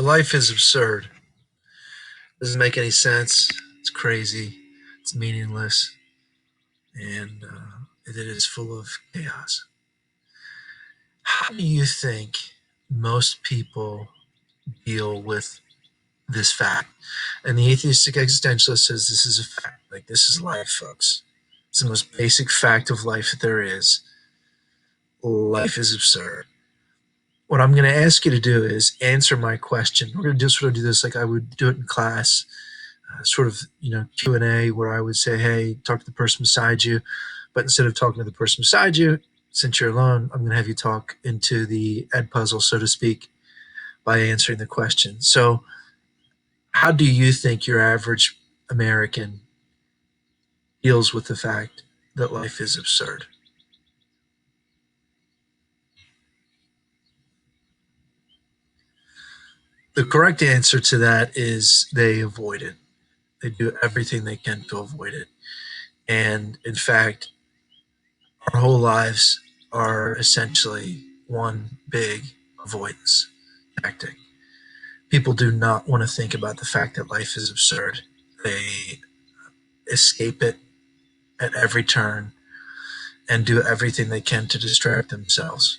Life is absurd. Doesn't make any sense. It's crazy. It's meaningless, and it is full of chaos. How do you think most people deal with this fact? And the atheistic existentialist says this is a fact. Like, this is life, folks. It's the most basic fact of life that there is. Life is absurd. What I'm going to ask you to do is answer my question. We're going to do this like I would do it in class, sort of, Q&A, where I would say, hey, talk to the person beside you. But instead of talking to the person beside you, since you're alone, I'm going to have you talk into the ed puzzle, so to speak, by answering the question. So how do you think your average American deals with the fact that life is absurd? The correct answer to that is they avoid it. They do everything they can to avoid it. And in fact, our whole lives are essentially one big avoidance tactic. People do not want to think about the fact that life is absurd. They escape it at every turn and do everything they can to distract themselves.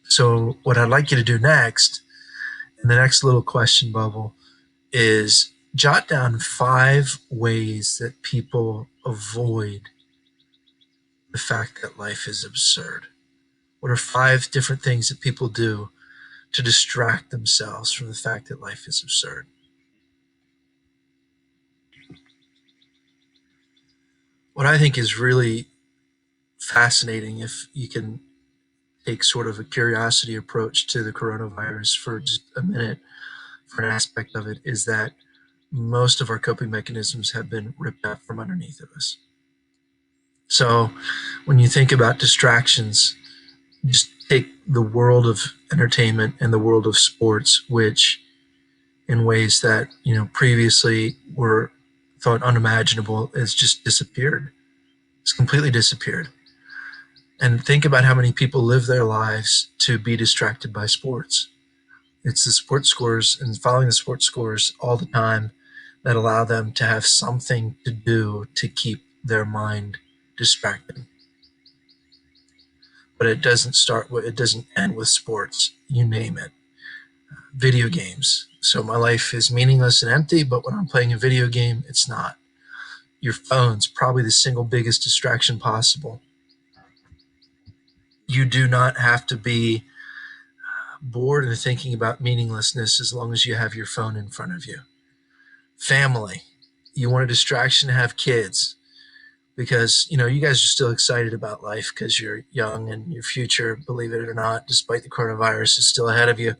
So, what I'd like you to do next, in the next little question bubble, is jot down 5 ways that people avoid the fact that life is absurd. What are 5 different things that people do to distract themselves from the fact that life is absurd? What I think is really fascinating, if you can take sort of a curiosity approach to the coronavirus for just a minute, for an aspect of it, is that most of our coping mechanisms have been ripped out from underneath of us. So when you think about distractions, just take the world of entertainment and the world of sports, which in ways that previously were thought unimaginable, has just disappeared. It's completely disappeared. And think about how many people live their lives to be distracted by sports. It's the sports scores and following the sports scores all the time that allow them to have something to do to keep their mind distracted. But it doesn't end with sports. You name it. Video games. So my life is meaningless and empty, but when I'm playing a video game, it's not. Your phone's probably the single biggest distraction possible. You do not have to be bored and thinking about meaninglessness as long as you have your phone in front of you. Family. You want a distraction to have kids because, you guys are still excited about life because you're young and your future, believe it or not, despite the coronavirus, is still ahead of you.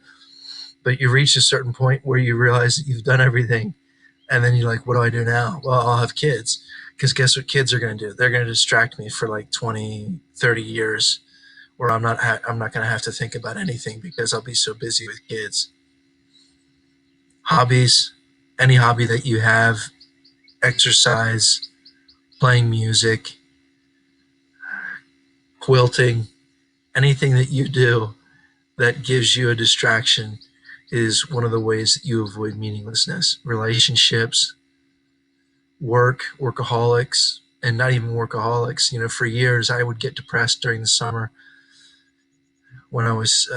But you reach a certain point where you realize that you've done everything. And then you're like, what do I do now? Well, I'll have kids. Because guess what kids are going to do? They're going to distract me for like 20, 30 years where I'm not going to have to think about anything because I'll be so busy with kids. Hobbies, any hobby that you have, exercise, playing music, quilting, anything that you do that gives you a distraction is one of the ways that you avoid meaninglessness. Relationships, workaholics, and not even workaholics. For years I would get depressed during the summer when I was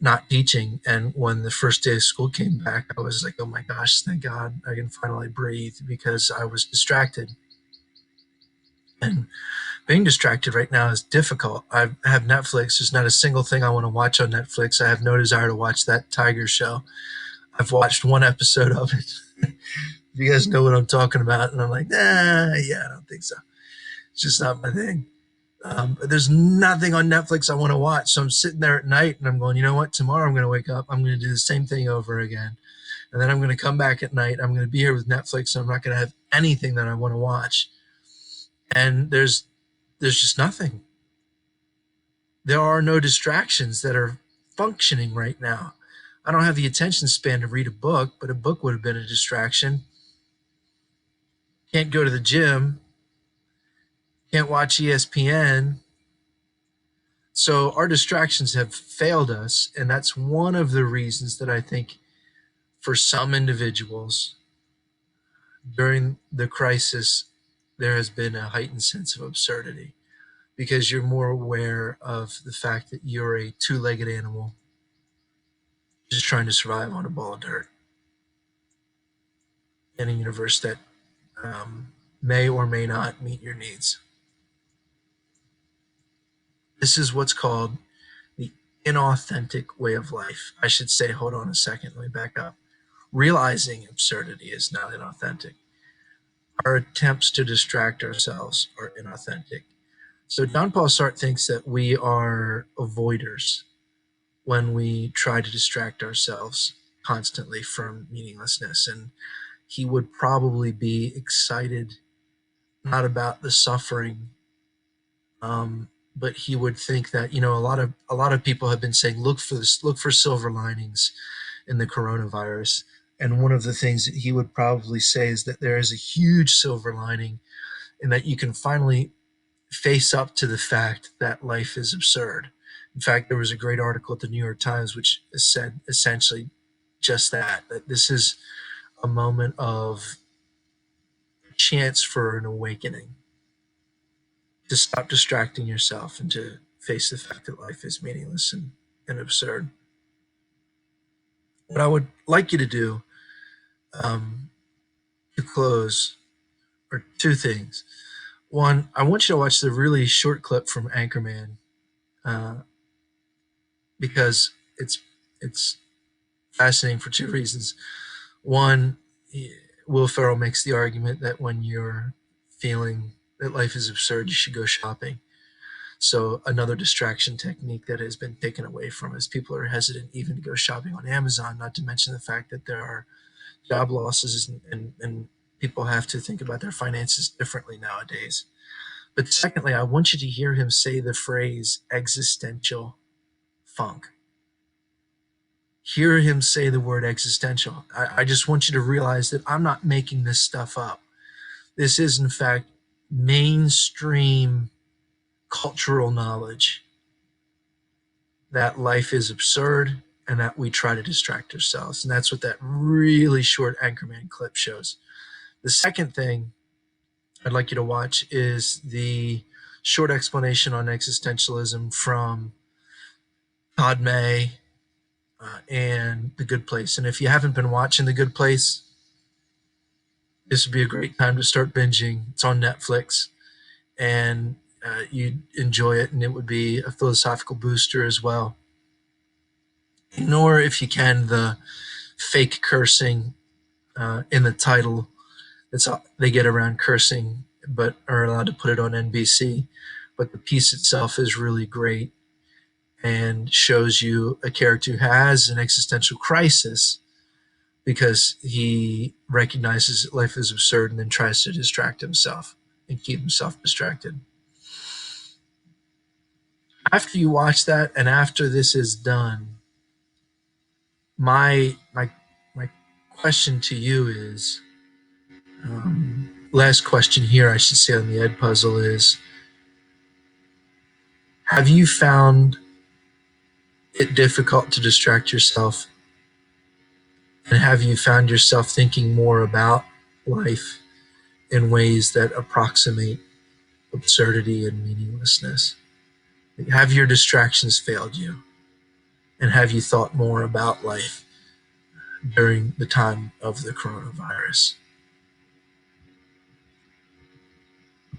not teaching. And when the first day of school came back, I was like, oh my gosh, thank God I can finally breathe, because I was distracted. And being distracted right now is difficult. I have Netflix. There's not a single thing I want to watch on Netflix. I have no desire to watch that tiger show. I've watched one episode of it. You guys know what I'm talking about. And I'm like, yeah, I don't think so. It's just not my thing. There's nothing on Netflix I want to watch. So I'm sitting there at night and I'm going, you know what? Tomorrow I'm going to wake up. I'm going to do the same thing over again. And then I'm going to come back at night. I'm going to be here with Netflix. And I'm not going to have anything that I want to watch. And there's just nothing. There are no distractions that are functioning right now. I don't have the attention span to read a book, but a book would have been a distraction. Can't go to the gym. Can't watch ESPN. So our distractions have failed us, and that's one of the reasons that I think For some individuals, during the crisis, there has been a heightened sense of absurdity because you're more aware of the fact that you're a two-legged animal just trying to survive on a ball of dirt in a universe that may or may not meet your needs. This is what's called the inauthentic way of life. I should say, hold on a second, let me back up. Realizing absurdity is not inauthentic. Our attempts to distract ourselves are inauthentic. So John Paul Sartre thinks that we are avoiders when we try to distract ourselves constantly from meaninglessness. And he would probably be excited not about the suffering, but he would think that a lot of people have been saying look for silver linings in the coronavirus. And one of the things that he would probably say is that there is a huge silver lining and that you can finally face up to the fact that life is absurd. In fact, there was a great article at the New York Times which said essentially just that this is a moment of chance for an awakening, to stop distracting yourself and to face the fact that life is meaningless and absurd. What I would like you to do, to close, are two things. One, I want you to watch the really short clip from Anchorman, uh, because it's fascinating for two reasons. One, Will Ferrell makes the argument that when you're feeling that life is absurd, you should go shopping. So another distraction technique that has been taken away from us. People are hesitant even to go shopping on Amazon, not to mention the fact that there are job losses and people have to think about their finances differently nowadays. But secondly, I want you to hear him say the phrase existential funk. Hear him say the word existential. I just want you to realize that I'm not making this stuff up. This is, in fact, mainstream cultural knowledge that life is absurd and that we try to distract ourselves. And that's what that really short Anchorman clip shows. The second thing I'd like you to watch is the short explanation on existentialism from Todd May and The Good Place. And if you haven't been watching The Good Place, this would be a great time to start binging. It's on Netflix, and you'd enjoy it, and it would be a philosophical booster as well. Ignore, if you can, the fake cursing in the title. They get around cursing, but are allowed to put it on NBC. But the piece itself is really great and shows you a character who has an existential crisis because he recognizes that life is absurd and then tries to distract himself and keep himself distracted. After you watch that and after this is done, my question to you is, last question here, I should say, on the Ed puzzle is, have you found it difficult to distract yourself? And have you found yourself thinking more about life in ways that approximate absurdity and meaninglessness? Have your distractions failed you? And have you thought more about life during the time of the coronavirus?